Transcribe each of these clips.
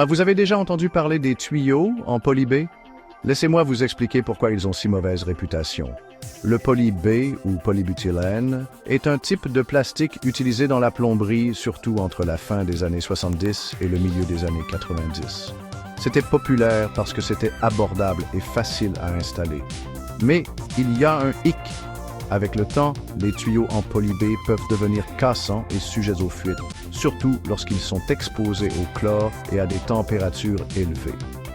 Vous avez déjà entendu parler des tuyaux en poly B? Laissez-moi vous expliquer pourquoi ils ont si mauvaise réputation. Le poly B ou polybutylène est un type de plastique utilisé dans la plomberie, surtout entre la fin des années 70 et le milieu des années 90. C'était populaire parce que c'était abordable et facile à installer. Mais il y a un hic. Avec le temps, les tuyaux en poly B peuvent devenir cassants et sujets aux fuites, surtout lorsqu'ils sont exposés au chlore et à des températures élevées.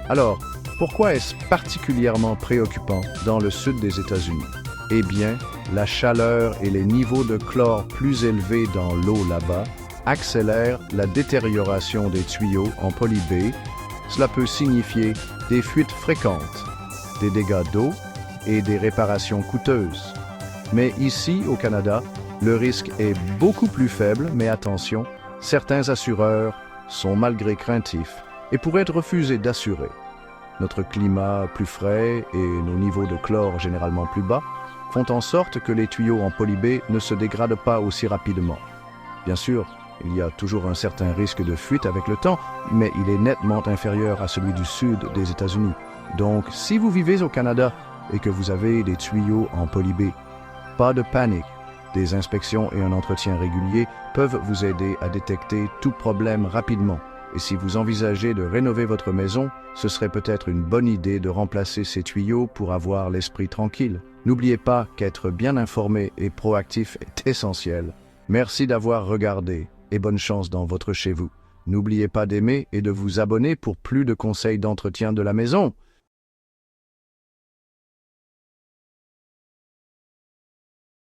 Alors, pourquoi est-ce particulièrement préoccupant dans le sud des États-Unis? Eh bien, la chaleur et les niveaux de chlore plus élevés dans l'eau là-bas accélèrent la détérioration des tuyaux en poly B. Cela peut signifier des fuites fréquentes, des dégâts d'eau et des réparations coûteuses. Mais ici, au Canada, le risque est beaucoup plus faible, mais attention, certains assureurs sont malgré craintifs et pourraient refuser d'assurer. Notre climat plus frais et nos niveaux de chlore généralement plus bas font en sorte que les tuyaux en poly B ne se dégradent pas aussi rapidement. Bien sûr, il y a toujours un certain risque de fuite avec le temps, mais il est nettement inférieur à celui du sud des États-Unis. Donc, si vous vivez au Canada et que vous avez des tuyaux en poly B, pas de panique. Des inspections et un entretien régulier peuvent vous aider à détecter tout problème rapidement. Et si vous envisagez de rénover votre maison, ce serait peut-être une bonne idée de remplacer ces tuyaux pour avoir l'esprit tranquille. N'oubliez pas qu'être bien informé et proactif est essentiel. Merci d'avoir regardé et bonne chance dans votre chez vous. N'oubliez pas d'aimer et de vous abonner pour plus de conseils d'entretien de la maison.